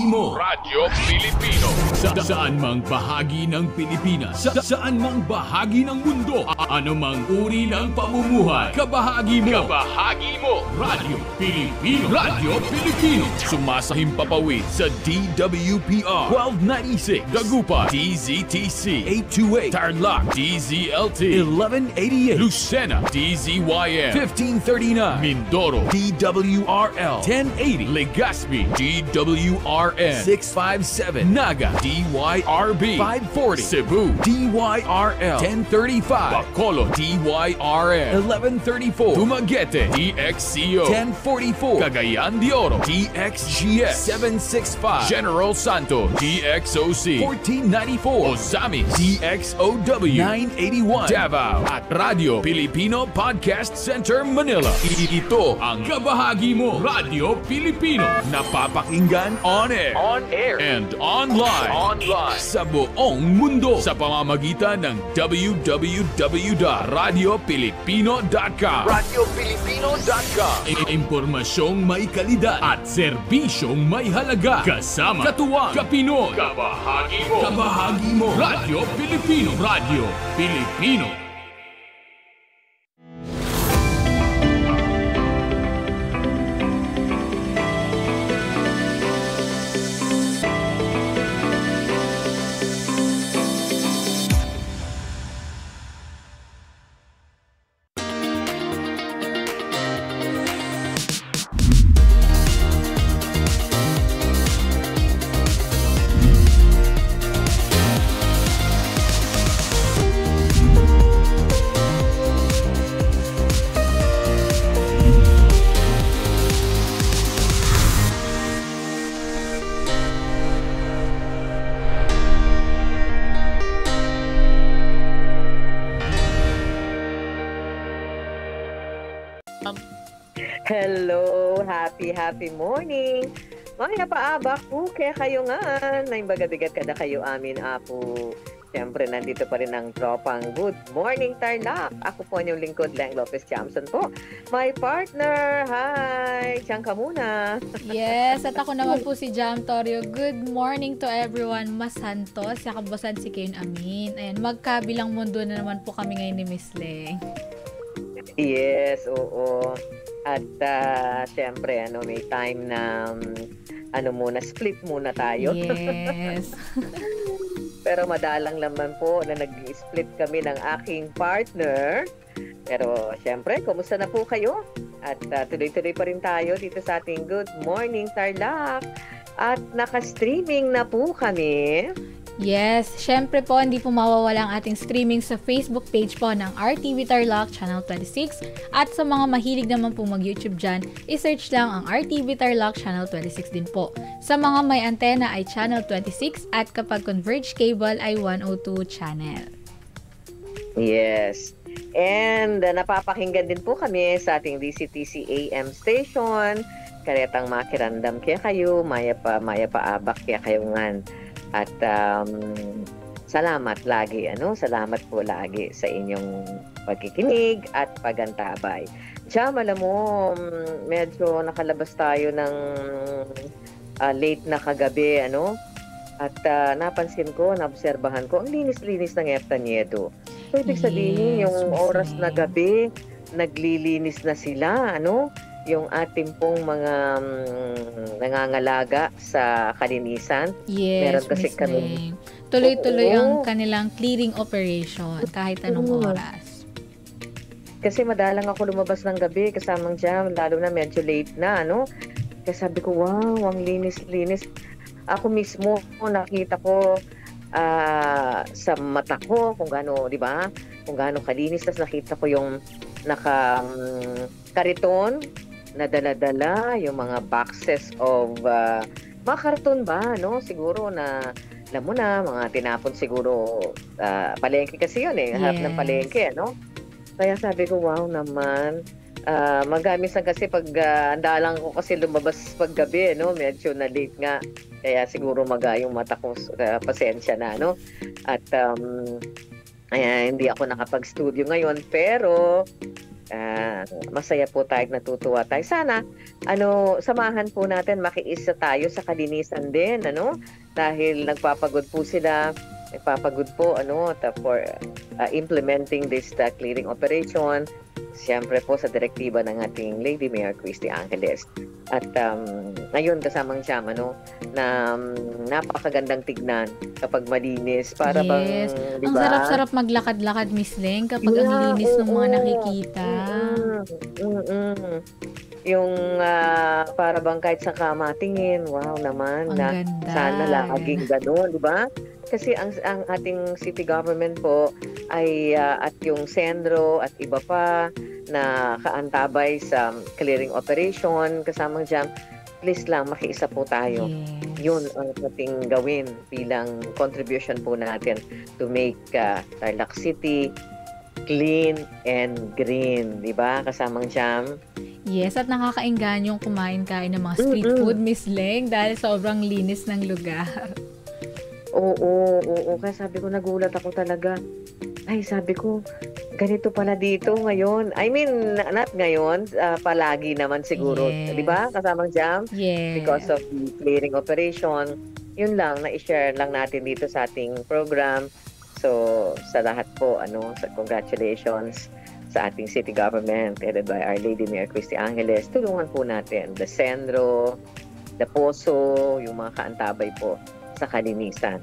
mo. Radyo Pilipino. Saan mang bahagi ng Pilipinas, saan mang bahagi ng mundo, ano mang uri ng pamumuhay, kabahagi mo. Kabahagi mo. Radyo Pilipino. Radyo Pilipino. Sumasahimpapawid sa DWPR 1296, Dagupan, DZTC 828, Tarlac, DZLT 1188, Lucena, DZYM 1539, Mindoro, DWRL 1080, Legazpi, DWRN 657, Naga, DYRB 540, Cebu, DYRL 1035, Bacolod, DYRN 1134, Dumaguete, DXCO 1044, Cagayan de Oro, DXGS 765, General Santos, DXOC 1494, Ozamis, DXOW 981, Davao at Radio Filipino Podcast Center Manila. Ito ang kabahagi mo, Radio Filipino, napapakinggan on air and online sa buong mundo sa pamamagitan ng www.radiopilipino.com. RadyoPilipino.com. Impormasyong may kalidad at serbisyong may halaga. Kasama, katuwang, kapinoy. Kabahagi mo. Kabahagi mo. Radio Pilipino. Radio Pilipino. Hello, happy morning. Mga paabak po, kaya kayo nga. Naimbaga-bigat kada kayo amin, apo. Siyempre, nandito pa rin ang tropang Good Morning Tarlac. Ako po yung lingkod, Leng Lopez Jamson po. My partner, hi! Diyan ka muna. Yes, at ako naman po si Jam Torio. Good morning to everyone. Mas Santos, sa kabasan si Kane Amin. Ayan, magkabilang mundo na naman po kami ngayon ni Miss Leng. Yes, oo. At siyempre, may time na split muna tayo. Yes. Pero madalang naman po na nag-split kami ng aking partner. Pero siyempre, kumusta na po kayo? At tuloy-tuloy pa rin tayo dito sa ating Good Morning Tarlac. At naka-streaming na po kami. Yes, syempre po, hindi po mawawala ang ating streaming sa Facebook page po ng RTV Tarlac Channel 26. At sa mga mahilig naman po mag-YouTube dyan, isearch lang ang RTV Tarlac Channel 26 din po. Sa mga may antena ay Channel 26 at kapag Converge Cable ay 102 channel. Yes. And napapakinggan din po kami sa ating DCTC AM station. Karetang makirandam kaya kayo, maya pa abak kaya kayo ngan. At salamat lagi, salamat po lagi sa inyong pagkikinig at pagantabay. Jam, alam mo, medyo nakalabas tayo ng late na kagabi, At napansin ko, naobserbahan ko, ang linis-linis ng Ertaniedo. So, ibig sabihin, yung oras na gabi, naglilinis na sila, yung ating pong mga nangangalaga sa kalinisan. Yes, meron kasi kami. Tuloy-tuloy ang kanilang clearing operation kahit anong oras. Kasi madalang ako lumabas ng gabi kasamang Jam, lalo na medyo late na, Kaya sabi ko, wow, ang linis-linis. Ako mismo, nakita ko sa mata ko kung gaano, di ba? Kung gaano kalinis. Tapos nakita ko yung kariton na dala-dala, yung mga boxes of mga karton ba, siguro na, alam mo na, mga tinapon siguro, palengke kasi yun harap ng palengke, Kaya sabi ko, wow naman, magamis na kasi pag andalang ko kasi lumabas paggabi, medyo na late nga, kaya siguro yung mata ko, pasensya na, At hindi ako nakapag-studio ngayon, pero Masaya po tayo, natutuwa tayo. Sana, samahan po natin, makiisa tayo sa kalinisan din, dahil nagpapagod po, for implementing this clearing operation. Siyempre po sa direktiba ng ating Lady Mayor Christy Angeles. At ngayon kasamang siya, na napakagandang tignan kapag malinis. Para bang, Ang diba? sarap-sarap maglakad-lakad, Miss Leng, kapag ang linis ng mga nakikita. Yung para bang kahit sa kama tingin, wow naman, Ang na ganda. sana laging gano'n, di ba? Kasi ang ating city government po ay at yung sendro at iba pa na kaantabay sa clearing operation kasamang dyan, please lang makiisa po tayo. Yes. Yun ang ating gawin bilang contribution po natin to make Tarlac City clean and green, di ba? Kasamang jam. Yes, at nakakaingganyong kumain-kain ng mga street food, Miss Leng, dahil sobrang linis ng lugar. Oo. Kaya sabi ko, nagulat ako talaga. Ay, sabi ko, ganito pala dito ngayon. I mean, not ngayon, palagi naman siguro. Yes. Di ba? Kasamang jam. Yes. Because of the clearing operation. Yun lang, na-share lang natin dito sa ating program. So, sa lahat po, congratulations sa ating city government headed by Our Lady Mayor Christy Angeles. Tulungan po natin the Sendro, the Poso, yung mga kaantabay po sa kalinisan.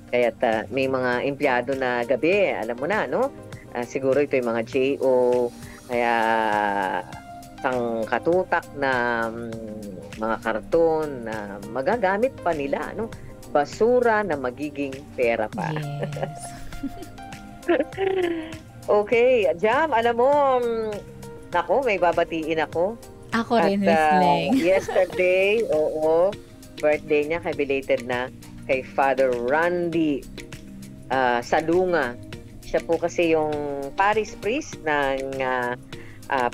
Kaya may mga empleyado na gabi, alam mo na, siguro ito yung mga JO, kaya sang katutak na mga karton na magagamit pa nila, basura na magiging pera pa. Yes. Okay, Jam, alam mo, may babatiin ako. Ako rin, Miss Leng. Yesterday, birthday niya, belated na, kay Father Randy Salunga. Siya po kasi yung parish priest ng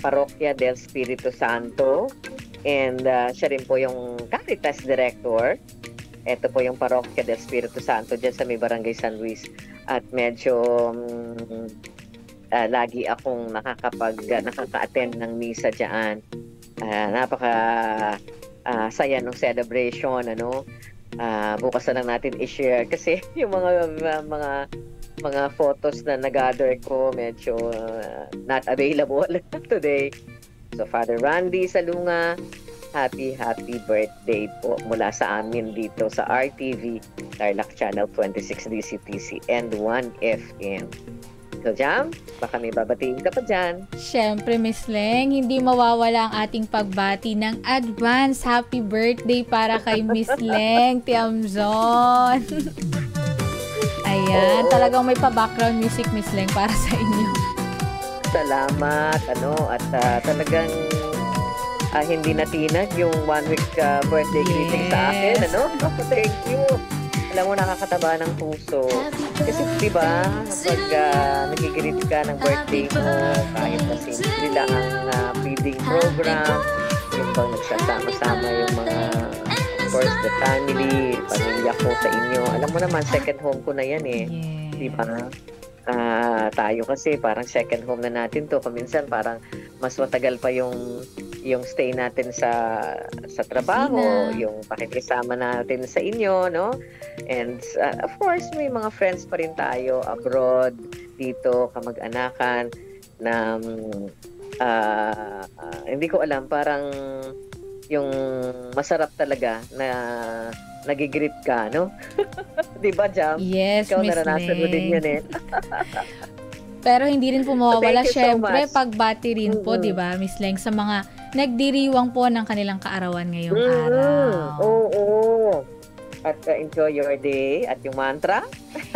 Parokya del Espiritu Santo. And siya rin po yung Caritas Director. Ito po yung Parokya del Espiritu Santo dyan sa may Barangay San Luis. At medyo lagi akong nakaka-attend ng misa dyan. Napaka saya ng celebration, bukas na lang natin i-share kasi yung mga photos na nag-gather ko medyo not available today. So Father Randy Salunga, happy birthday po mula sa amin dito sa RTV Tarlac Channel 26 DCTC and 1FM. So Jam, baka may babatiin ka pa dyan. Siyempre, Miss Leng, hindi mawawala ang ating pagbati ng advance happy birthday para kay Miss Leng Tiamzon. Ayan, talagang may pa-background music, Miss Leng, para sa inyo. Salamat, at talagang hindi natinag yung 1 week birthday greeting sa akin, Thank you. Alam mo, nakakataba ng puso. Kasi, di ba, kapag nagigreet ka ng birthday mo, kahit na simple lang ang feeding program, yung bang nagsasama-sama yung mga, of course, the family, pamilya ko sa inyo. Alam mo naman, second home ko na yan eh. Yes. Di ba? Tayo kasi parang second home na natin to. Paminsan parang mas matagal pa yung stay natin sa trabaho, yung pakikisama natin sa inyo, And of course, may mga friends pa rin tayo abroad, dito, kamag-anakan, na hindi ko alam, parang yung masarap talaga na nagigreet ka, Di ba, Jam? Yes, Ikaw Miss naranasan mo din Leng. yan eh. Pero hindi rin po mawawala, Thank you so syempre, much. pagbati rin po, di ba, Miss Leng, sa mga nagdiriwang po ng kanilang kaarawan ngayong araw. Oo. At enjoy your day. At yung mantra?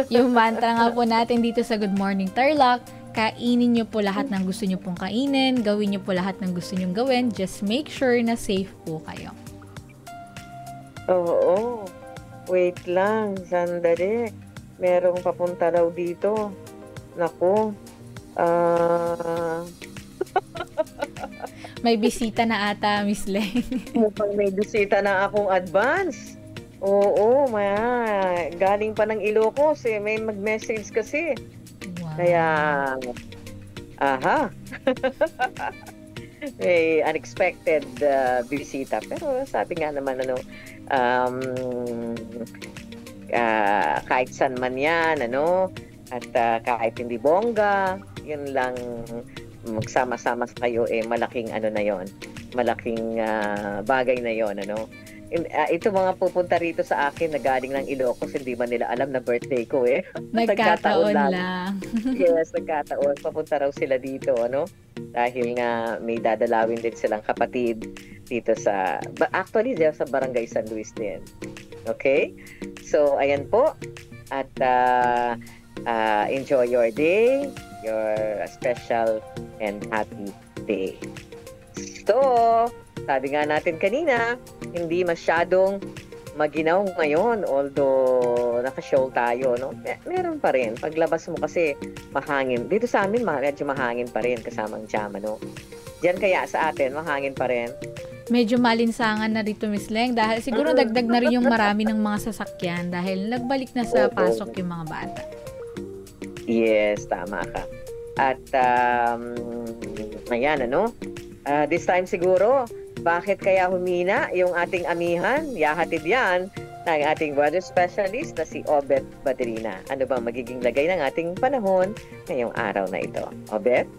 Yung mantra nga po natin dito sa Good Morning Tarlac, kainin nyo po lahat ng gusto nyo pong kainin, gawin nyo po lahat ng gusto nyong gawin, just make sure na safe po kayo. Oo. Wait lang, sandali. Merong papunta daw dito. Naku. May bisita na ata, Miss Leng. Mukhang may bisita na akong advance. Oo, galing pa ng Ilocos eh. May mag-message kasi. Wow. Kaya, Aha. May unexpected bisita. Pero sabi nga naman, um, kahit saan man yan, at kahit hindi bongga, yun lang, magsama-sama kayo, malaking na yon, malaking bagay na yon, ito mga pupunta rito sa akin na galing ng Ilocos, hindi man nila alam na birthday ko Nagkataon lang. Yes, nagkataon. Papunta raw sila dito, dahil nga may dadalawin din silang kapatid dito actually sa Barangay San Luis din. Okay? So, ayan po. At enjoy your day, your special and happy day. So, sabi nga natin kanina, hindi masyadong maginaw ngayon, although naka-show tayo, meron pa rin. Paglabas mo kasi mahangin. Dito sa amin, medyo mahangin pa rin kasamang jam, Diyan kaya sa atin, mahangin pa rin. Medyo malinsangan na rito, Miss Leng, dahil siguro dagdag na rin yung marami ng mga sasakyan dahil nagbalik na sa pasok yung mga bata. Yes, tama ka. At, ayan, this time siguro, bakit kaya humina yung ating amihan? Yahatid yan ng ating weather specialist na si Obet Badrina. Ano bang magiging lagay ng ating panahon ngayong araw na ito? Obet?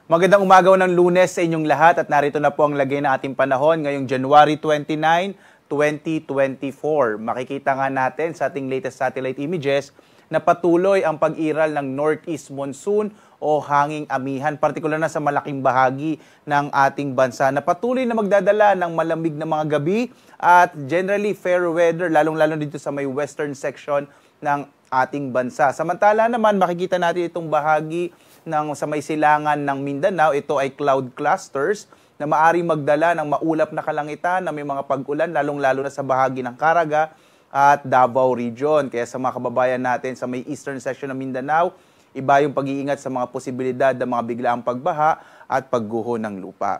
Magandang umaga ng Lunes sa inyong lahat at narito na po ang lagay ng ating panahon ngayong January 29, 2024. Makikita nga natin sa ating latest satellite images na patuloy ang pag-iral ng northeast monsoon o hanging amihan, partikular na sa malaking bahagi ng ating bansa na patuloy na magdadala ng malamig na mga gabi at generally fair weather, lalong-lalo dito sa may western section ng ating bansa. Samantala naman, makikita natin itong bahagi sa may silangan ng Mindanao. Ito ay cloud clusters na maari magdala ng maulap na kalangitan na may mga pag-ulan, lalong-lalo na sa bahagi ng Caraga at Davao Region. Kaya sa mga kababayan natin sa may eastern section ng Mindanao, iba yung pag-iingat sa mga posibilidad ng mga biglaang pagbaha at pagguho ng lupa.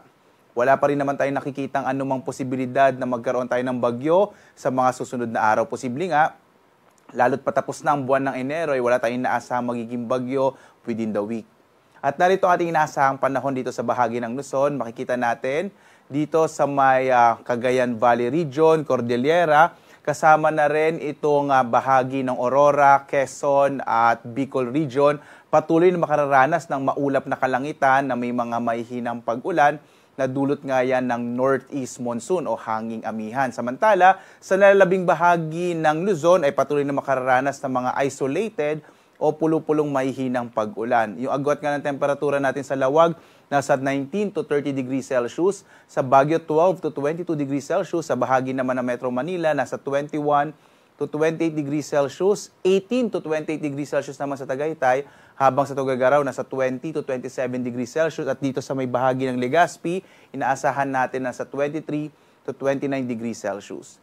Wala pa rin naman tayong nakikitang anumang posibilidad na magkaroon tayo ng bagyo sa mga susunod na araw. Posible nga, lalo't patapos na ang buwan ng Enero, ay wala tayong naasahang magiging bagyo within the week. At narito ang ating inaasahang panahon dito sa bahagi ng Luzon. Makikita natin dito sa may Cagayan Valley Region, Cordillera, kasama na rin itong bahagi ng Aurora, Quezon at Bicol Region. Patuloy na makararanas ng maulap na kalangitan na may mga mahihinang pag-ulan na dulot nga yan ng northeast monsoon o hanging amihan. Samantala, sa nalalabing bahagi ng Luzon ay patuloy na makararanas ng mga isolated o pulo-pulong mahihinang pag-ulan. Yung agwat nga ng temperatura natin sa Lawag, nasa 19 to 30 degrees Celsius. Sa Baguio, 12 to 22 degrees Celsius. Sa bahagi naman ng Metro Manila, nasa 21 to 28 degrees Celsius. 18 to 28 degrees Celsius naman sa Tagaytay. Habang sa Tuguegarao, nasa 20 to 27 degrees Celsius. At dito sa may bahagi ng Legazpi, inaasahan natin nasa 23 to 29 degrees Celsius.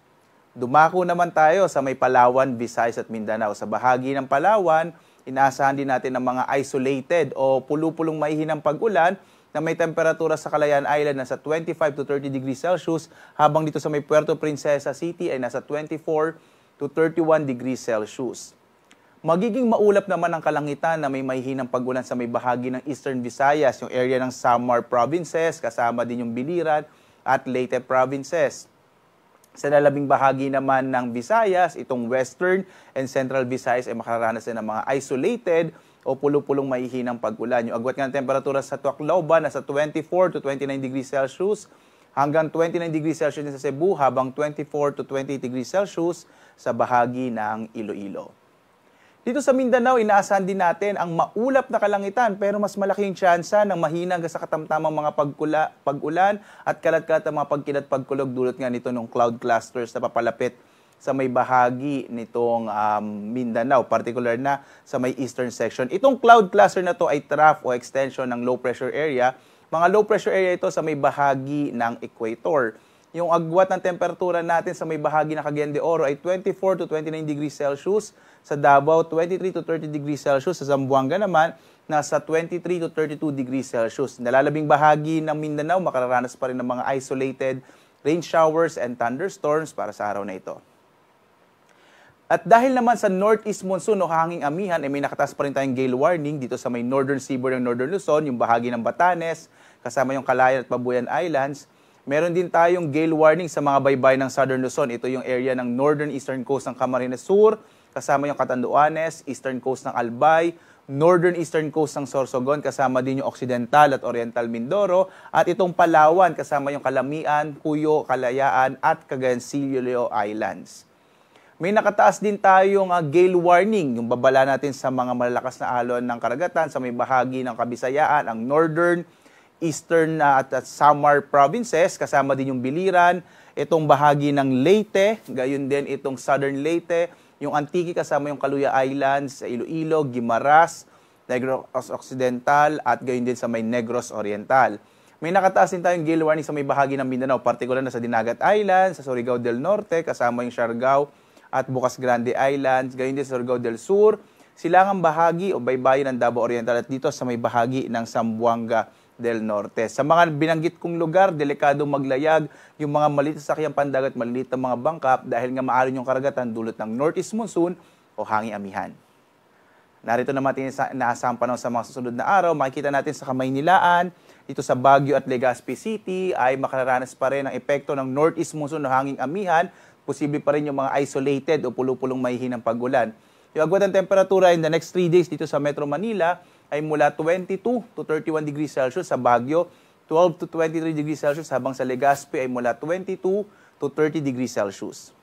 Dumako naman tayo sa may Palawan, Visayas at Mindanao. Sa bahagi ng Palawan, inaasahan din natin ng mga isolated o pulo-pulong mahihinang pag-ulan na may temperatura sa Calayan Island nasa 25 to 30 degrees Celsius, habang dito sa may Puerto Princesa City ay nasa 24 to 31 degrees Celsius. Magiging maulap naman ang kalangitan na may mahihinang pag-ulan sa may bahagi ng Eastern Visayas, yung area ng Samar Provinces, kasama din yung Biliran at Leyte Provinces. Sa lalabing bahagi naman ng Visayas, itong Western and Central Visayas ay makararanas din ng mga isolated o pulo-pulong mahihinang pag-ulan. Yung agwat nga ng temperatura sa Tacloban nasa 24 to 29 degrees Celsius hanggang 29 degrees Celsius sa Cebu, habang 24 to 28 degrees Celsius sa bahagi ng Iloilo. Dito sa Mindanao, inaasahan din natin ang maulap na kalangitan pero mas malaking tsansa ng mahina hanggang sa katamtamang mga pag-ulan at kalat-kalat ang mga pagkilat-pagkulog dulot nga nito ng cloud clusters na papalapit sa may bahagi nitong Mindanao, particular na sa may eastern section. Itong cloud cluster na to ay trough o extension ng low pressure area. Mga low pressure area ito sa may bahagi ng equator. Yung agwat ng temperatura natin sa may bahagi ng Cagayan de Oro ay 24 to 29 degrees Celsius. Sa Davao, 23 to 30 degrees Celsius. Sa Zamboanga naman, nasa 23 to 32 degrees Celsius. Nalalabing bahagi ng Mindanao, makararanas pa rin ng mga isolated rain showers and thunderstorms para sa araw na ito. At dahil naman sa northeast monsoon o hanging amihan, may nakataas pa rin tayong gale warning dito sa may northern seaboard ng Northern Luzon, yung bahagi ng Batanes, kasama yung Calayan at Pabuyan Islands. Meron din tayong gale warning sa mga baybay ng Southern Luzon. Ito yung area ng northern eastern coast ng Camarines Sur, kasama yung Catanduanes, eastern coast ng Albay, northern eastern coast ng Sorsogon, kasama din yung occidental at oriental Mindoro, at itong Palawan, kasama yung Calamian, Puyo, Kalayaan at Cagayancillo Islands. May nakataas din tayong gale warning, yung babala natin sa mga malalakas na alon ng karagatan sa may bahagi ng Kabisayaan, ang northern, eastern at Samar provinces, kasama din yung Biliran, itong bahagi ng Leyte, gayon din itong southern Leyte, yung Antique kasama yung Caluya Islands, Iloilo, Guimaras, Negros Occidental at gayon din sa may Negros Oriental. May nakataas din tayong gale warning sa may bahagi ng Mindanao, partikular na sa Dinagat Islands, sa Surigao del Norte, kasama yung Siargao at Bocas Grande Islands, gayon din sa Surigao del Sur, silangang bahagi o baybayin ng Davao Oriental at dito sa may bahagi ng Zamboanga del Norte. Sa mga binanggit kong lugar, delikadong maglayag yung mga maliit sa sakyang pandagat, maliit na mga bangka dahil nga maaari yung karagatan dulot ng northeast monsoon o hanging amihan. Narito naman natin inaasahang panahon sa mga susunod na araw. Makikita natin sa Kamaynilaan, dito sa Baguio at Legazpi City ay makararanas pa rin ang epekto ng northeast monsoon o hanging amihan. Posible pa rin yung mga isolated o pulo-pulong mahihinang pag-ulan. Yung agwat ng temperatura in the next 3 days dito sa Metro Manila ay mula 22 to 31 degrees Celsius sa Baguio, 12 to 23 degrees Celsius, habang sa Legazpi ay mula 22 to 30 degrees Celsius.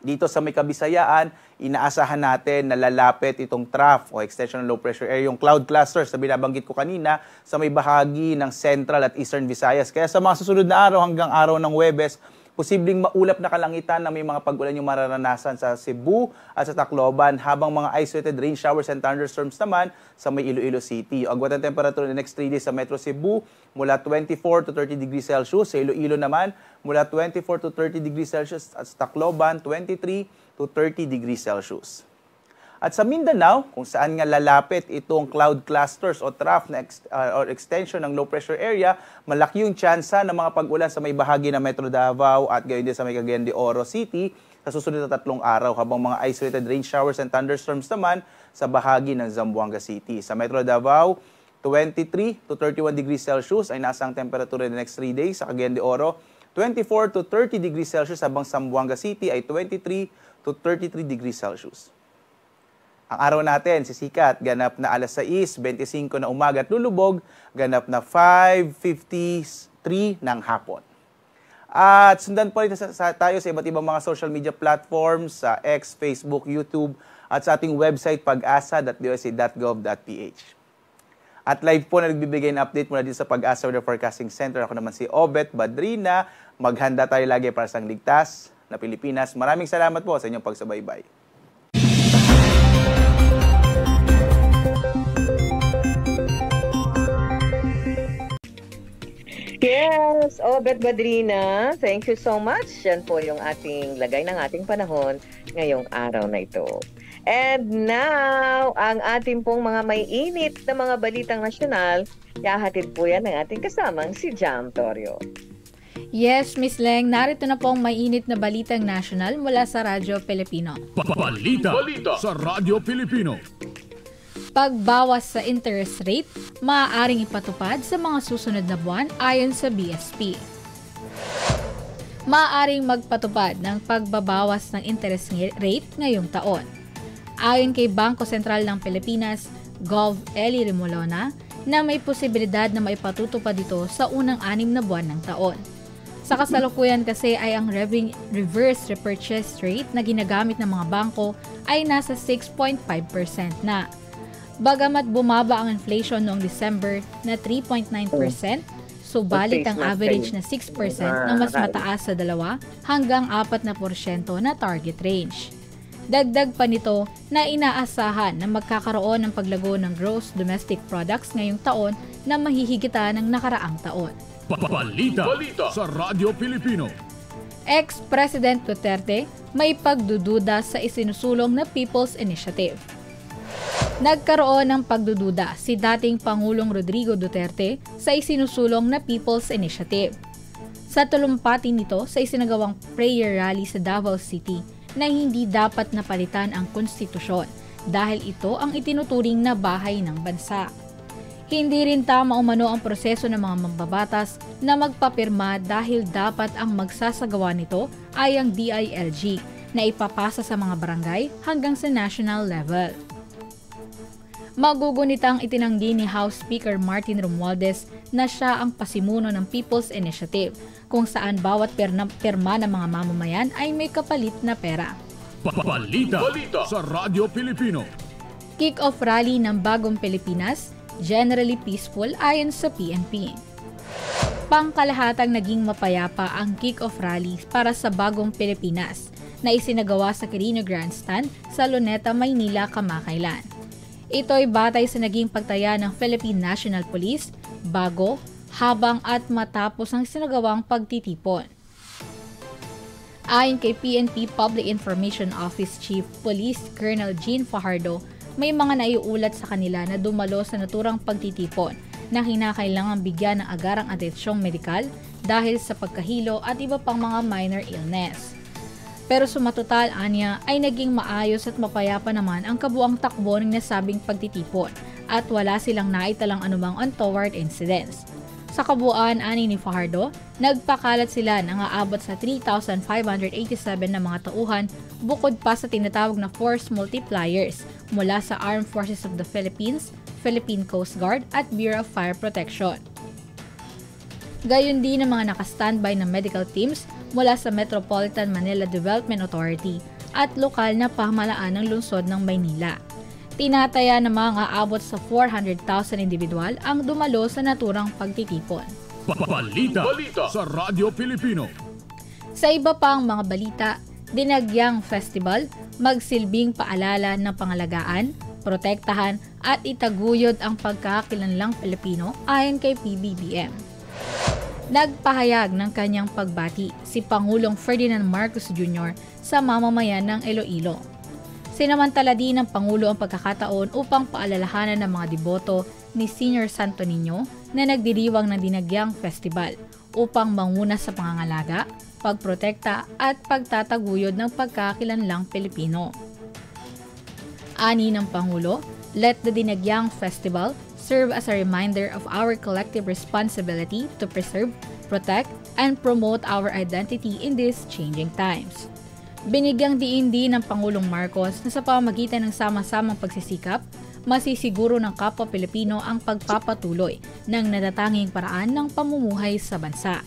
Dito sa may Kabisayaan, inaasahan natin na lalapit itong trough o extension ng low pressure area, yung cloud clusters na binabanggit ko kanina sa may bahagi ng Central at Eastern Visayas. Kaya sa mga susunod na araw hanggang araw ng Huwebes, posibleng maulap na kalangitan na may mga pag-ulan yung mararanasan sa Cebu at sa Tacloban, habang mga isolated rain showers and thunderstorms naman sa may Iloilo City. Ang agwat ng temperature in the next 3 days sa Metro Cebu, mula 24 to 30 degrees Celsius. Sa Iloilo naman, mula 24 to 30 degrees Celsius. At sa Tacloban, 23 to 30 degrees Celsius. At sa Mindanao, kung saan nga lalapit itong cloud clusters o trough na or extension ng low pressure area, malaki yung tsansa ng mga pag-ulan sa may bahagi ng Metro Davao at gayon din sa may Cagayan de Oro City sa susunod na 3 araw, habang mga isolated rain showers and thunderstorms naman sa bahagi ng Zamboanga City. Sa Metro Davao, 23 to 31 degrees Celsius ay nasa ang temperature in the next 3 days. Sa Cagayan de Oro, 24 to 30 degrees Celsius, habang Zamboanga City ay 23 to 33 degrees Celsius. Ang araw natin, sisikat, ganap na alas 6:25 na umaga at lulubog, ganap na 5:53 ng hapon. At sundan po rin tayo sa iba't ibang mga social media platforms, sa X, Facebook, YouTube, at sa ating website pag-asa.dosa.gov.ph. At live po na nagbibigay ng update mula dito sa Pag-asa Weather Forecasting Center. Ako naman si Obet Badrina. Maghanda tayo lagi para sa ligtas na Pilipinas. Maraming salamat po sa inyong pagsubaybay. Yes, Obet Badrina, thank you so much. Yan po yung ating lagay ng ating panahon ngayong araw na ito. And now, ang ating pong mga may init na mga balitang nasyonal, yahatid po yan ng ating kasamang si Jam Torio. Yes, Miss Leng, narito na po ang may init na balitang nasyonal mula sa Radyo Pilipino. Balita sa Radyo Pilipino. Pagbawas sa interest rate, maaaring ipatupad sa mga susunod na buwan ayon sa BSP. Maaaring magpatupad ng pagbabawas ng interest rate ngayong taon. Ayon kay Bangko Sentral ng Pilipinas, Gov. Eli Remolona, na may posibilidad na maipatutupad ito sa unang 6 na buwan ng taon. Sa kasalukuyan kasi ay ang reverse repurchase rate na ginagamit ng mga bangko ay nasa 6.5% na. Bagamat bumaba ang inflation noong December na 3.9%, subalit ang average na 6% na mas mataas sa 2 hanggang 4% na target range. Dagdag pa nito na inaasahan na magkakaroon ng paglago ng gross domestic products ngayong taon na mahihigitan ng nakaraang taon. Balita sa Radyo Pilipino. Ex-President Duterte may pagdududa sa isinusulong na People's Initiative. Nagkaroon ng pagdududa si dating Pangulong Rodrigo Duterte sa isinusulong na People's Initiative. sa tulumpati nito sa isinagawang prayer rally sa Davao City na hindi dapat napalitan ang konstitusyon dahil ito ang itinuturing na bahay ng bansa. Hindi rin tama umano ang proseso ng mga mambabatas na magpapirma dahil dapat ang magsasagawa nito ay ang DILG na ipapasa sa mga barangay hanggang sa national level. Magugunitang itinanggi ni House Speaker Martin Romualdez na siya ang pasimuno ng People's Initiative kung saan bawat pirma ng mga mamamayan ay may kapalit na pera. Balita sa Radyo Pilipino. Kick-off rally ng Bagong Pilipinas, generally peaceful ayon sa PNP. Pangkalahatang naging mapayapa ang kick-off rally para sa Bagong Pilipinas na isinagawa sa Quirino Grandstand sa Luneta, Maynila kamakailan. Ito ay batay sa naging pagtaya ng Philippine National Police bago, habang at matapos ang isinagawang pagtitipon. Ayon kay PNP Public Information Office Chief Police Colonel Jean Fajardo, may mga naiulat sa kanila na dumalo sa naturang pagtitipon na kinakailangang bigyan ng agarang atensyong medikal dahil sa pagkahilo at iba pang mga minor illness. Pero sumatotal anya ay naging maayos at mapayapa naman ang kabuang takbo ng nasabing pagtitipon at wala silang naitalang anumang untoward incidents. Sa kabuuan, ani ni Fajardo, nagpakalat sila ng aabot sa 3,587 na mga tauhan bukod pa sa tinatawag na force multipliers mula sa Armed Forces of the Philippines, Philippine Coast Guard at Bureau of Fire Protection. Gayon din ang mga nakastandby na medical teams mula sa Metropolitan Manila Development Authority at lokal na pamahalaan ng lungsod ng Maynila. Tinataya na mga aabot sa 400,000 individual ang dumalo sa naturang pagtitipon. Balita sa Radyo Pilipino. Sa iba pang mga balita, Dinagyang Festival magsilbing paalala ng pangalagaan, protektahan at itaguyod ang pagkakakilanlang Pilipino ayon kay PBBM. Nagpahayag ng kanyang pagbati si Pangulong Ferdinand Marcos Jr. sa mamamayan ng Iloilo. Sinamantala din ng Pangulo ang pagkakataon upang paalalahanan ng mga deboto ni Senior Santo Niño na nagdiriwang ng Dinagyang Festival upang manguna sa pangangalaga, pagprotekta at pagtataguyod ng pagkakakilanlang Pilipino. Ani ng Pangulo, let the Dinagyang Festival serve as a reminder of our collective responsibility to preserve, protect, and promote our identity in these changing times. Binigyang diin din ng Pangulong Marcos na sa pamamagitan ng sama-samang pagsisikap, masisiguro ng kapwa Pilipino ang pagpapatuloy ng natatanging paraan ng pamumuhay sa bansa.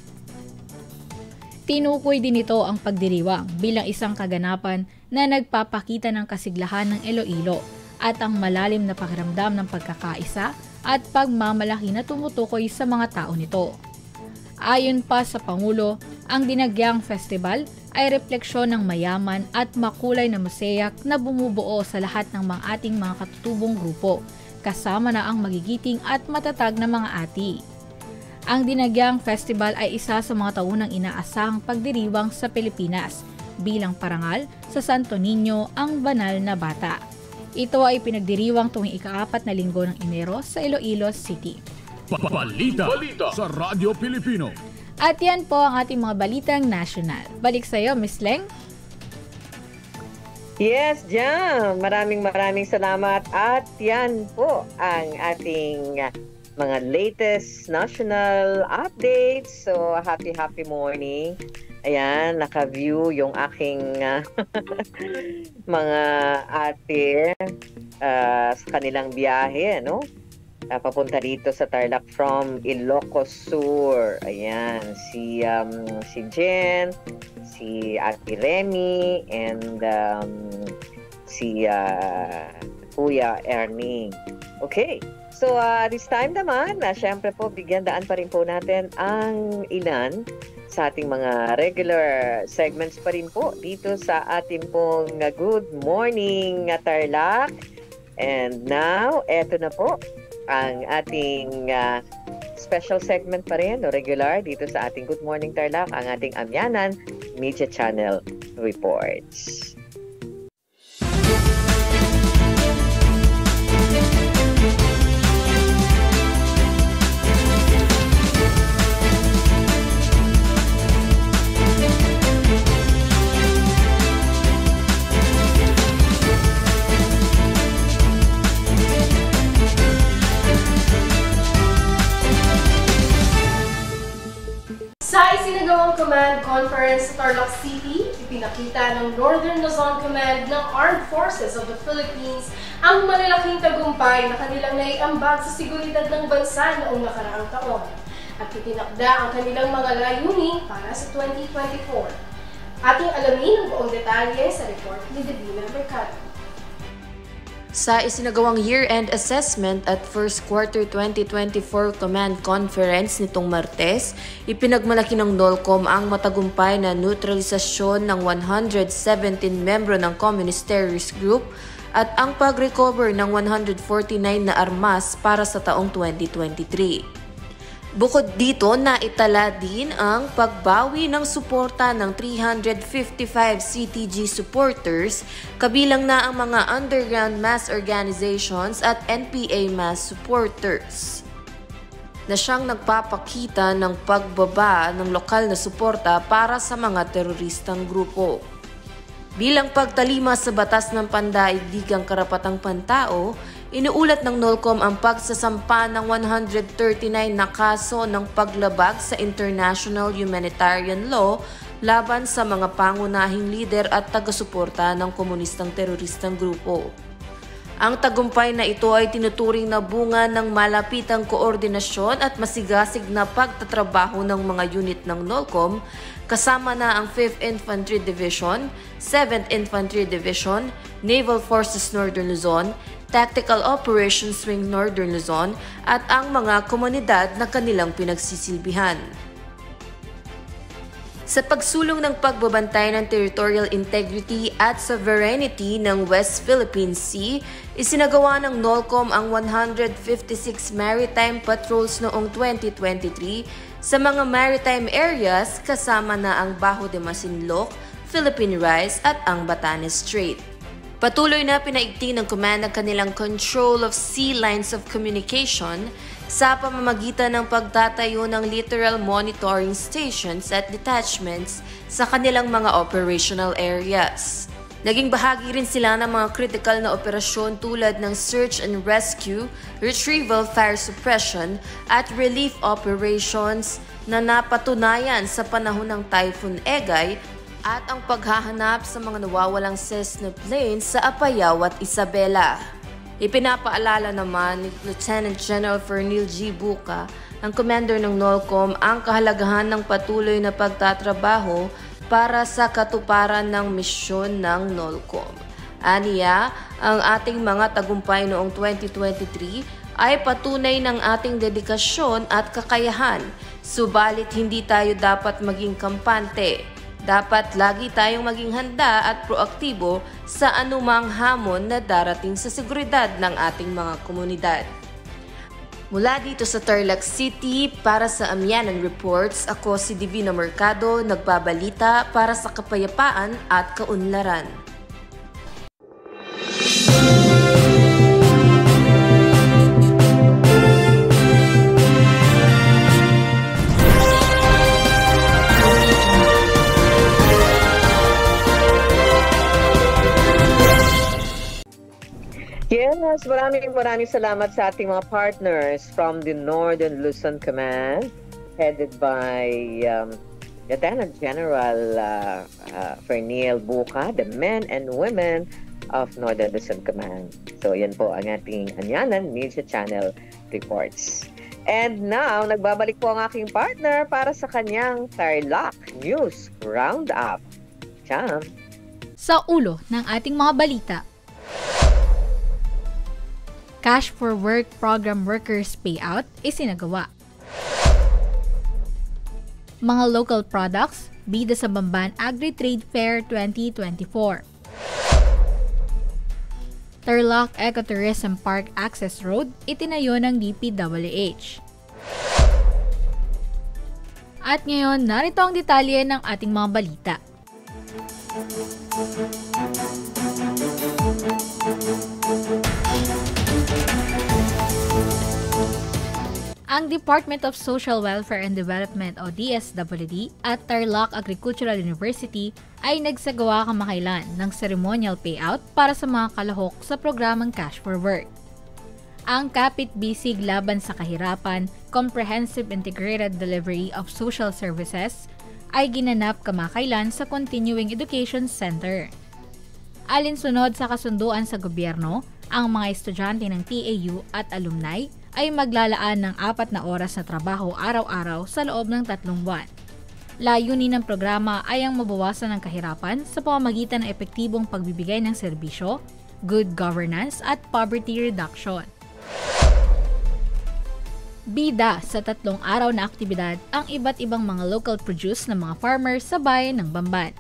Tinukoy din ito ang pagdiriwang bilang isang kaganapan na nagpapakita ng kasiglahan ng Iloilo at ang malalim na pakiramdam ng pagkakaisa at pagmamalaki na tumutukoy sa mga tao nito. Ayon pa sa Pangulo, ang Dinagyang Festival ay refleksyon ng mayaman at makulay na mosaik na bumubuo sa lahat ng ating mga katutubong grupo, kasama na ang magigiting at matatag na mga ati. Ang Dinagyang Festival ay isa sa mga taunang inaasahang pagdiriwang sa Pilipinas bilang parangal sa Santo Niño, ang banal na bata. Ito ay pinagdiriwang tuwing ika-4 na linggo ng Enero sa Iloilo City. Balita sa Radyo Pilipino. At yan po ang ating mga balitang national. Balik sa iyo, Miss Leng. Yes, Jam. Maraming salamat. At yan po ang ating mga latest national updates. So, happy morning. Ayan, naka-view yung aking mga ate sa kanilang biyahe, no? Papunta dito sa Tarlac from Ilocos Sur. Ayan, si Jen, si Ate Remy, and si Kuya Ernie. Okay, so this time naman, syempre po, bigyan daan pa rin po natin ang ilan sa ating mga regular segments pa rin po dito sa ating pong Good Morning Tarlac. And now, eto na po ang ating special segment pa rin, o regular, dito sa ating Good Morning Tarlac, ang ating Amyanan Media Channel Reports. ikatlong Command Conference sa Tarlac City, ipinakita ng Northern Luzon Command ng Armed Forces of the Philippines ang malalaking tagumpay na kanilang naiambag sa seguridad ng bansa noong nakaraang taon at itinakda ang kanilang mga layunin para sa 2024. Ating alamin ang buong detalye sa report ni Divina Mercado. Sa isinagawang year-end assessment at first quarter 2024 command conference nitong Martes, ipinagmalaki ng NOLCOM ang matagumpay na neutralisasyon ng 117 membro ng Communist Terrorist Group at ang pag-recover ng 149 na armas para sa taong 2023. Bukod dito, naitala din ang pagbawi ng suporta ng 355 CTG supporters, kabilang na ang mga underground mass organizations at NPA mass supporters, na siyang nagpapakita ng pagbaba ng lokal na suporta para sa mga teroristang grupo. Bilang pagtalima sa batas ng pandaigdigang karapatang pantao, inuulat ng NOLCOM ang pagsasampa ng 139 na kaso ng paglabag sa international humanitarian law laban sa mga pangunahing lider at taga-suporta ng komunistang teroristang grupo. Ang tagumpay na ito ay tinuturing na bunga ng malapitang koordinasyon at masigasig na pagtatrabaho ng mga unit ng NOLCOM, kasama na ang 5th Infantry Division, 7th Infantry Division, Naval Forces Northern Luzon, Tactical Operations Wing Northern Luzon at ang mga komunidad na kanilang pinagsisilbihan. Sa pagsulong ng pagbabantay ng territorial integrity at sovereignty ng West Philippine Sea, isinagawa ng NOLCOM ang 156 maritime patrols noong 2023 sa mga maritime areas kasama na ang Bajo de Masinloc, Philippine Rise at ang Batanes Strait. Patuloy na pinaigting ng command ang kanilang control of sea lines of communication sa pamamagitan ng pagtatayo ng littoral monitoring stations at detachments sa kanilang mga operational areas. Naging bahagi rin sila ng mga critical na operasyon tulad ng search and rescue, retrieval, fire suppression at relief operations na napatunayan sa panahon ng Typhoon Egay at ang paghahanap sa mga nawawalang Cessna planes sa Apayao at Isabela. Ipinapaalala naman ni Lieutenant General Fernil G. Buca, ang commander ng NOLCOM, ang kahalagahan ng patuloy na pagtatrabaho para sa katuparan ng misyon ng NOLCOM. Aniya, ang ating mga tagumpay noong 2023 ay patunay ng ating dedikasyon at kakayahan, subalit hindi tayo dapat maging kampante. Dapat lagi tayong maging handa at proaktibo sa anumang hamon na darating sa seguridad ng ating mga komunidad. Mula dito sa Tarlac City, para sa Amyanan Reports, ako si Divina Mercado, nagbabalita para sa kapayapaan at kaunlaran. Yes, maraming salamat sa ating mga partners from the Northern Luzon Command, headed by Lieutenant General Fernil Buca, the men and women of Northern Luzon Command. So yan po ang ating Anyanan Media Channel reports. And now, nagbabalik po ang aking partner para sa kanyang Tarlac News Roundup. Cham! Sa ulo ng ating mga balita, Cash for Work Program Workers Payout isinagawa. Mga local products, bida sa Bamban Agri-Trade Fair 2024. Tarlac Ecotourism Park Access Road, itinayo ng DPWH. At ngayon, narito ang detalye ng ating mga balita. Ang Department of Social Welfare and Development o DSWD at Tarlac Agricultural University ay nagsagawa kamakailan ng ceremonial payout para sa mga kalahok sa programang Cash for Work. Ang kapit-bisig laban sa kahirapan, Comprehensive Integrated Delivery of Social Services, ay ginanap kamakailan sa Continuing Education Center. Alinsunod sa kasunduan sa gobyerno, ang mga estudyante ng TAU at alumni ay maglalaan ng 4 na oras na trabaho araw-araw sa loob ng 3 buwan. Layunin ng programa ay ang mabawasan ng kahirapan sa pamamagitan ng epektibong pagbibigay ng serbisyo, good governance at poverty reduction. Bida sa 3 araw na aktibidad ang iba't ibang mga local produce ng mga farmers sa bayan ng Bamban.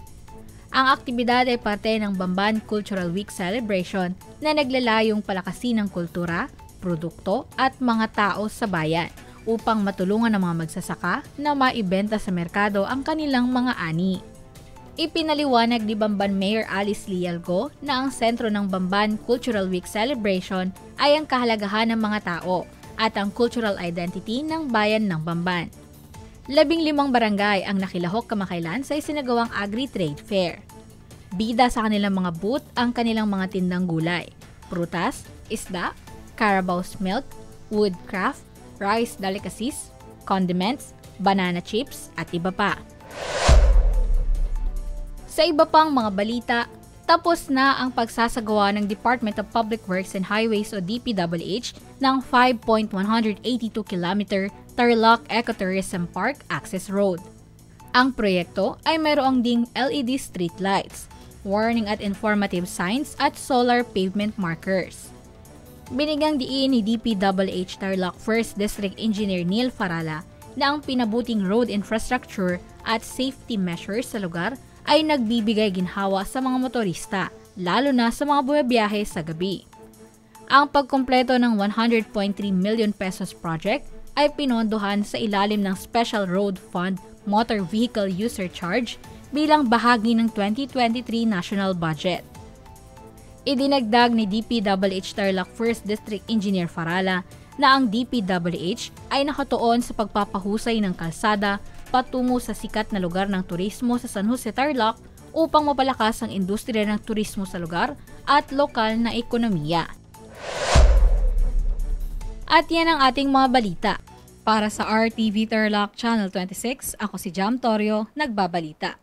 Ang aktibidad ay parte ng Bamban Cultural Week celebration na naglalayong palakasin ng kultura, produkto at mga tao sa bayan upang matulungan ang mga magsasaka na maibenta sa merkado ang kanilang mga ani. Ipinaliwanag ni Bamban Mayor Alice Lialgo na ang sentro ng Bamban Cultural Week celebration ay ang kahalagahan ng mga tao at ang cultural identity ng bayan ng Bamban. 15 barangay ang nakilahok kamakailan sa isinagawang Agri-Trade Fair. Bida sa kanilang mga booth ang kanilang mga tindang gulay, prutas, isda, Carabao's milk, woodcraft, rice delicacies, condiments, banana chips at iba pa. Sa iba pang mga balita, tapos na ang pagsasagawa ng Department of Public Works and Highways o DPWH ng 5.182 km Tarlac Ecotourism Park Access Road. Ang proyekto ay mayroong ding LED street lights, warning at informative signs at solar pavement markers. Binigyang diin ni DPWH Tarlac 1st District Engineer Neil Farala na ang pinabuting road infrastructure at safety measures sa lugar ay nagbibigay ginhawa sa mga motorista, lalo na sa mga bumabiyahe sa gabi. Ang pagkumpleto ng 100.3 million pesos project ay pinondohan sa ilalim ng Special Road Fund Motor Vehicle User Charge bilang bahagi ng 2023 national budget. Idinagdag ni DPWH Tarlac 1st District Engineer Farala na ang DPWH ay nakatuon sa pagpapahusay ng kalsada patungo sa sikat na lugar ng turismo sa San Jose Tarlac upang mapalakas ang industriya ng turismo sa lugar at lokal na ekonomiya. At yan ang ating mga balita. Para sa RTV Tarlac Channel 26, ako si Jam Torio, nagbabalita.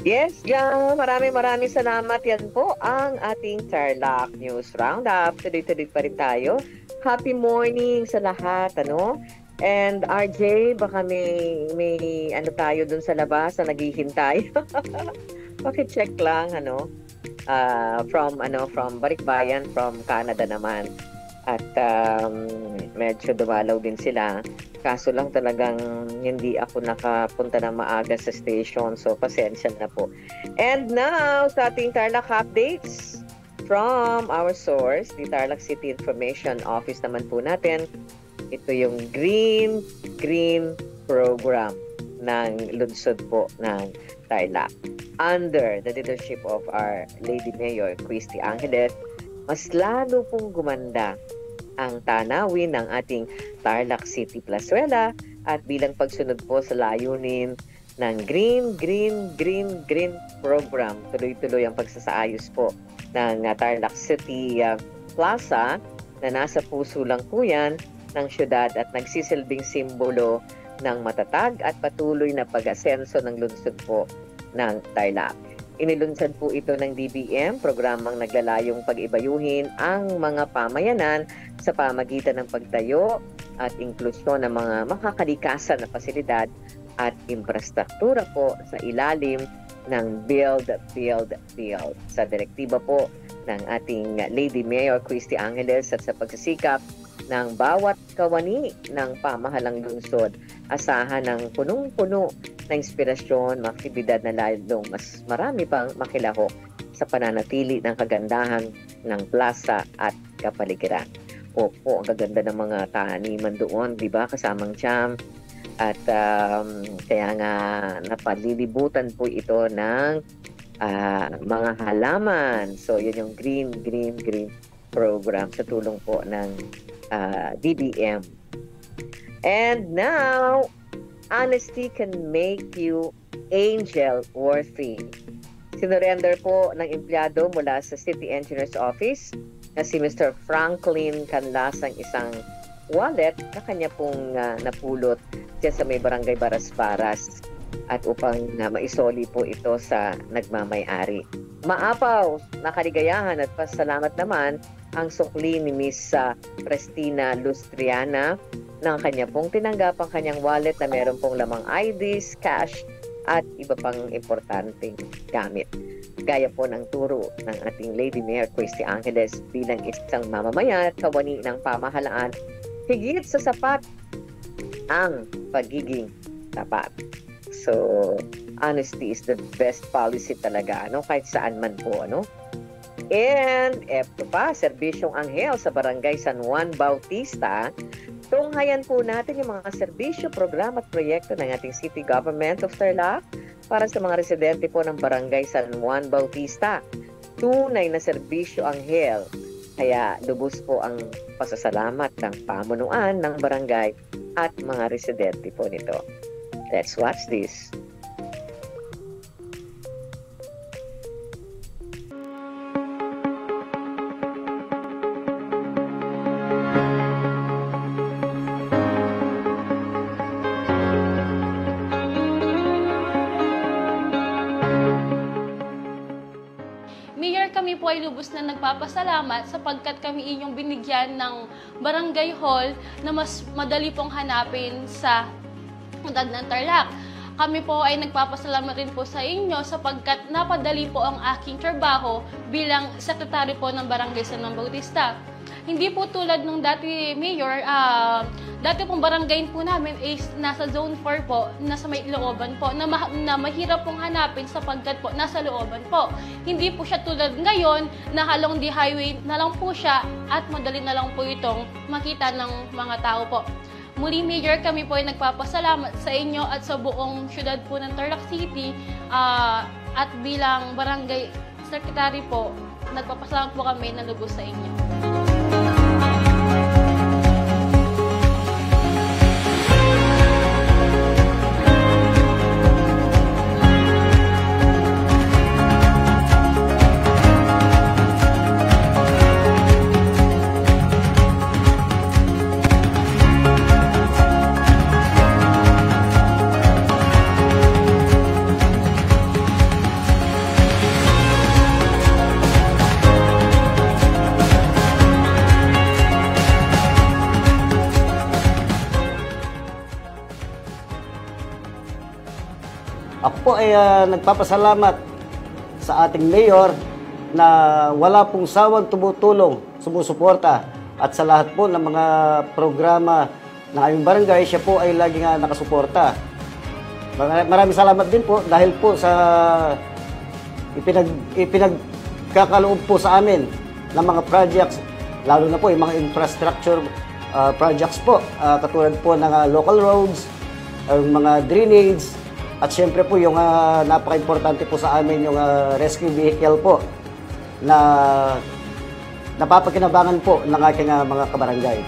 Yes, Jam. Maraming salamat. Yan po ang ating Tarlac News Roundup. Tuloy-tuloy pa rin tayo. Happy morning sa lahat, ano? And RJ, baka may ano tayo dun sa labas na naghihintay. Paki-check lang, ano? From Balikbayan, from Canada naman. At medyo dumalaw din sila. Kaso lang talagang hindi ako nakapunta na maaga sa station. So, pasensya na po. And now, sa ating Tarlac updates from our source, the Tarlac City Information Office naman po natin. Ito yung Green Program ng lungsod po ng Tarlac. Under the leadership of our Lady Mayor, Christy Angeles, mas lalo pong gumanda ang tanawin ng ating Tarlac City Plazuela at bilang pagsunod po sa layunin ng Green Program, tuloy-tuloy ang pagsasaayos po ng Tarlac City Plaza na nasa puso lang po yan ng syudad at nagsisilbing simbolo ng matatag at patuloy na pag-asenso ng lungsod po ng Tarlac. Inilunsad po ito ng DBM, programang naglalayong pag-ibayuhin ang mga pamayanan sa pamagitan ng pagtayo at inklusyon ng mga makakalikasan na pasilidad at infrastruktura po sa ilalim ng Build. Sa direktiba po ng ating Lady Mayor Christy Angeles at sa pagsisikap ng bawat kawani ng pamahalang lungsod, asahan ng punong-puno na inspirasyon, mga aktibidad na lalong mas marami pang makilahok sa pananatili ng kagandahan ng plaza at kapaligiran. Opo, ang gaganda ng mga taniman doon, di ba, kasamang Jam. At kaya nga napalilibutan po ito ng mga halaman. So, yun yung Green Program sa tulong po ng DBM. And now, honesty can make you angel worthy. Sinurrender po ng empleyado mula sa City Engineer's Office na si Mr. Franklin Canlasang isang wallet na kanya pong napulot dyan sa may barangay Barasbaras at upang maisoli po ito sa nagmamay-ari. Maapaw na kaligayahan at pasalamat naman ang sukli ni Miss Cristina Lustriana ng kanya pong tinanggap ang kanyang wallet na meron pong lamang IDs, cash, at iba pang importanteng gamit. Gaya po ng turo ng ating Lady Mayor Christy Angeles bilang isang mamamayan at kawani ng pamahalaan, higit sa sapat ang pagiging tapat. So, honesty is the best policy talaga, kahit saan man po, And, eto pa, Serbisyong Anghel sa Barangay San Juan Bautista. Tunghayan po natin yung mga serbisyo, programa at proyekto ng ating City Government of Tarlac para sa mga residente po ng Barangay San Juan Bautista. Tunay na serbisyo Anghel. Kaya lubos po ang pasasalamat ng pamunuan ng barangay at mga residente po nito. Let's watch this. Mayor, kami po ay lubos na nagpapasalamat sapagkat kami inyong binigyan ng barangay hall na mas madali pong hanapin sa ciudad ng Tarlac. Kami po ay nagpapasalamat rin po sa inyo sapagkat napadali po ang aking trabaho bilang sekretary po ng Barangay San Juan Bautista. Hindi po tulad nung dati, Mayor, dati pong barangay po namin is nasa Zone 4 po, nasa may looban po, na mahirap pong hanapin sapagkat po nasa looban po. Hindi po siya tulad ngayon na along the highway na lang po siya at madali na lang po itong makita ng mga tao po. Muli, Mayor, kami po ay nagpapasalamat sa inyo at sa buong syudad po ng Tarlac City at bilang barangay secretary po, nagpapasalamat po kami na lubos sa inyo. Ako po ay nagpapasalamat sa ating mayor na wala pong sawang tumutulong, sumusuporta at sa lahat po ng mga programa ng aming barangay, siya po ay laging nakasuporta. Maraming salamat din po dahil po sa ipinagkakaloob po sa amin ng mga projects, lalo na po yung mga infrastructure projects po, katulad po ng local roads, mga drainage, at syempre po yung napaka-importante po sa amin yung rescue vehicle po na napapakinabangan po ng aking mga kabarangay.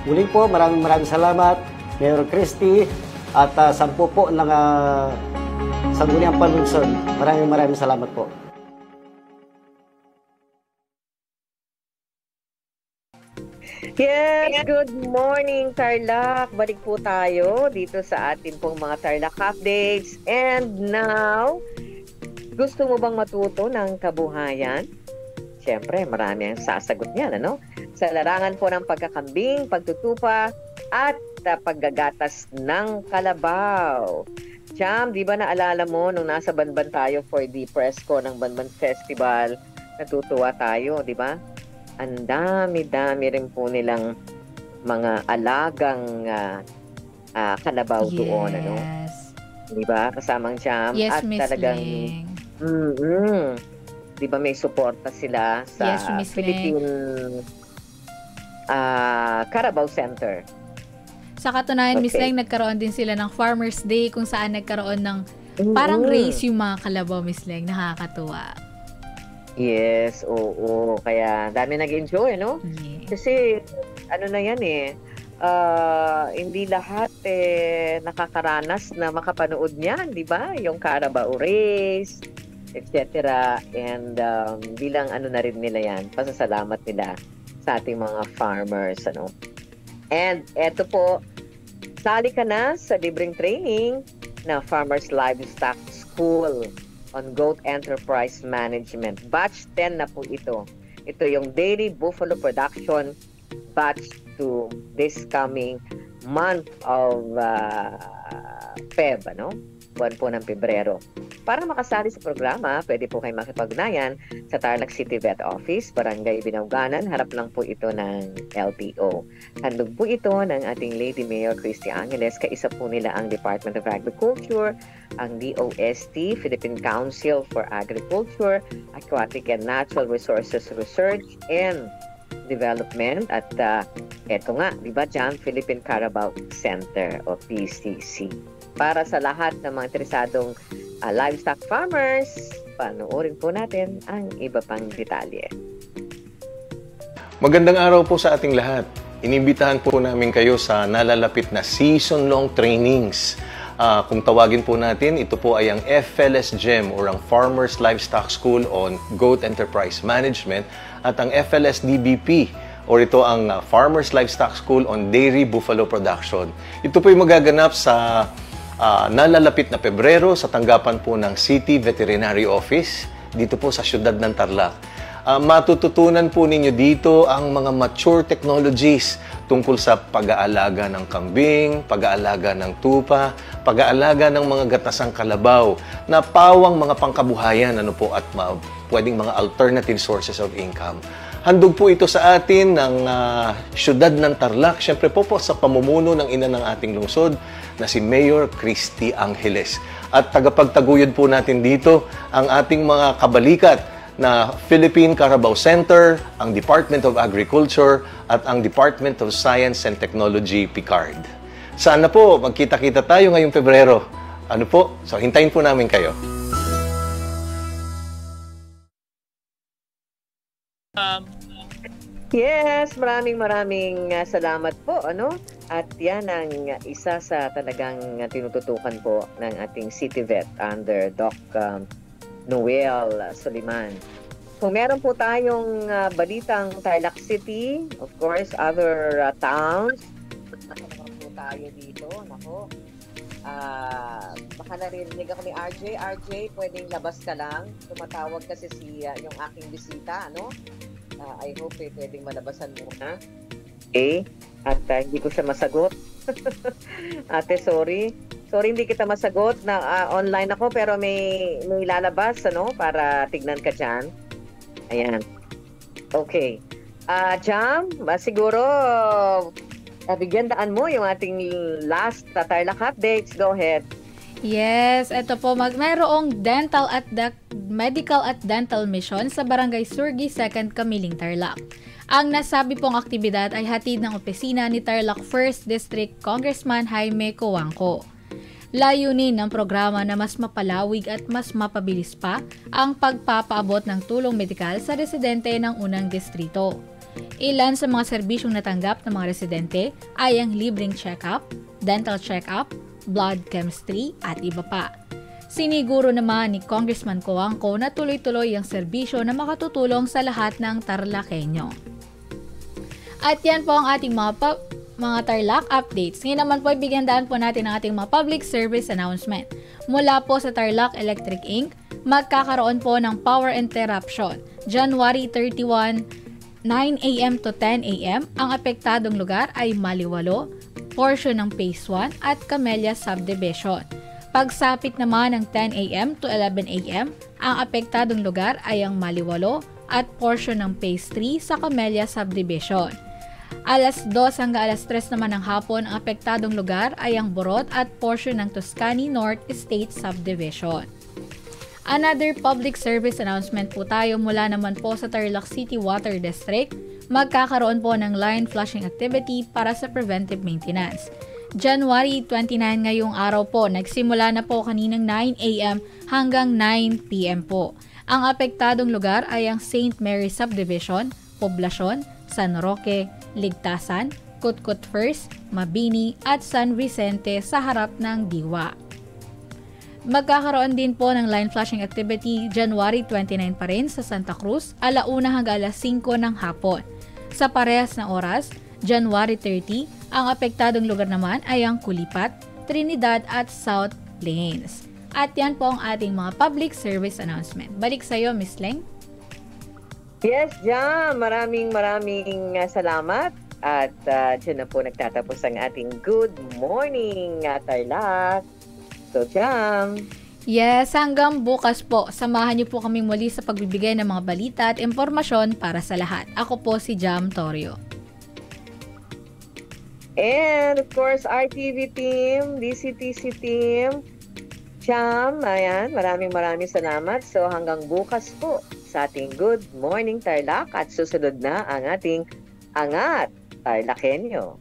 Muli po, maraming salamat, Mayor Christy, at 10 po ng Sangguniang Panunsod. Maraming salamat po. Yes, good morning Tarlac. Balik po tayo dito sa ating pong mga Tarlac updates. And now, gusto mo bang matuto ng kabuhayan? Siyempre, marami ang sasagot niyan, Sa larangan po ng pagkakambing, pagtutupa, at paggagatas ng kalabaw. Cham, di ba naalala mo nung nasa Banban tayo for the Presko ng Banban Festival, natutuwa tayo, di ba? Ang dami-dami rin po nilang mga alagang kalabaw doon, Di ba? Kasamang Cham. Yes, at Miss talagang, Ling. Di ba may suporta sila sa Philippine Carabao Center. Sa katunayan, Miss Ling, nagkaroon din sila ng Farmers Day kung saan nagkaroon ng parang race yung mga kalabaw, Miss Ling. Nakakatuwa. Yes, oo. Kaya dami nag-enjoy, Yeah. Kasi ano na yan hindi lahat nakakaranas na makapanood niyan, di ba? Yung Carabao Race, etc. And bilang ano na rin nila yan, pasasalamat nila sa ating mga farmers. And eto po, sali ka na sa libreng training ng Farmers Livestock School on Goat Enterprise Management. Batch 10 na po ito. Ito yung Dairy Buffalo Production Batch 2 this coming month of Feb, buwan po ng Pebrero. Para makasali sa programa, pwede po kayo makipag-ugnayan sa Tarlac City Vet Office, Barangay Binawganan, harap lang po ito ng LTO. Handog po ito ng ating Lady Mayor Christy Angeles, kaisa po nila ang Department of Agriculture, ang DOST, Philippine Council for Agriculture, Aquatic and Natural Resources Research and Development, at eto nga, di ba dyan, Philippine Carabao Center o PCC. Para sa lahat ng mga interesadong livestock farmers, panoorin po natin ang iba pang detalye. Magandang araw po sa ating lahat. Inibitahan po namin kayo sa nalalapit na season-long trainings. Kung tawagin po natin, ito po ay ang FLS GEM or ang Farmers Livestock School on Goat Enterprise Management at ang FLS DBP or ito ang Farmers Livestock School on Dairy Buffalo Production. Ito po ay magaganap sa nalalapit na Pebrero sa tanggapan po ng City Veterinary Office dito po sa siyudad ng Tarlac. Matututunan po ninyo dito ang mga mature technologies tungkol sa pag-aalaga ng kambing, pag-aalaga ng tupa, pag-aalaga ng mga gatasang kalabaw na pawang mga pangkabuhayan at pwedeng mga alternative sources of income. Handog po ito sa atin ng siyudad ng Tarlac, syempre po sa pamumuno ng ina ng ating lungsod na si Mayor Christy Angeles. At tagapagtaguyod po natin dito ang ating mga kabalikat na Philippine Carabao Center, ang Department of Agriculture at ang Department of Science and Technology Picard. Sana po magkita-kita tayo ngayong Pebrero. So hintayin po namin kayo. Yes, maraming salamat po, At yan ang isa sa talagang tinututukan po ng ating City Vet under Doc Noel Soliman. Kung meron po tayong balitang Tarlac City, of course, other towns, nakalaman po tayo dito. Baka naririnig ako ni RJ. RJ, pwedeng labas ka lang. Tumatawag kasi yung aking bisita, I hope pwedeng malabasan muna. Okay? At hindi ko siya masagot. Ate, sorry. Sorry, hindi kita masagot na online ako pero may lalabas para tignan ka dyan. Ayan. Okay. Jam, siguro bigyan daan mo yung ating last Tarlac updates. Go ahead. Yes, ito po, mayroong medical at dental mission sa Barangay Surgi 2nd Kamiling, Tarlac. Ang nasabi pong aktibidad ay hatid ng opisina ni Tarlac 1st District Congressman Jaime Coangco. Layunin ng programa na mas mapalawig at mas mapabilis pa ang pagpapaabot ng tulong medikal sa residente ng unang distrito. Ilan sa mga serbisyong natanggap ng mga residente ay ang libreng check-up, dental check-up, blood chemistry at iba pa. Siniguro naman ni Congressman Coangco na tuloy-tuloy ang serbisyo na makatutulong sa lahat ng Tarlacenyo. At yan po ang ating mga Tarlac updates. Ngayon naman po ibigandaan po natin ang ating mga public service announcement. Mula po sa Tarlac Electric Inc., magkakaroon po ng power interruption. January 31, 9 a.m. to 10 a.m. Ang apektadong lugar ay Maliwalo, portion ng Phase 1 at Camellia Subdivision. Pagsapit naman ng 10 a.m. to 11 a.m., ang apektadong lugar ay ang Maliwalo at portion ng Phase 3 sa Camellia Subdivision. Alas 2 hanggang alas 3 naman ng hapon, ang apektadong lugar ay ang Borot at portion ng Tuscany North Estate Subdivision. Another public service announcement po tayo mula naman po sa Tarlac City Water District. Magkakaroon po ng line flushing activity para sa preventive maintenance. January 29 ngayong araw po, nagsimula na po kaninang 9 a.m. hanggang 9 p.m. po. Ang apektadong lugar ay ang St. Mary Subdivision, Poblacion, San Roque, Ligtasan, Kutkut First, Mabini at San Vicente sa harap ng Diwa. Magkakaroon din po ng line flashing activity January 29 pa rin sa Santa Cruz, 1:00 hanggang 5:00 ng hapon. Sa parehas na oras, January 30, ang apektadong lugar naman ay ang Kulipat, Trinidad at South Plains. At yan po ang ating mga public service announcement. Balik sa iyo, Miss Leng. Yes, Jam. Maraming salamat. At dyan na po nagtatapos ang ating Good Morning, Tarlac. So, Jam. Yes, hanggang bukas po. Samahan niyo po kami muli sa pagbibigay ng mga balita at impormasyon para sa lahat. Ako po si Jam Torio. And of course, RTV team, DCTC team, Jam, ayan, maraming salamat. So hanggang bukas po sa ating Good Morning Tarlac at susunod na ang ating Angat Tarlakenyo.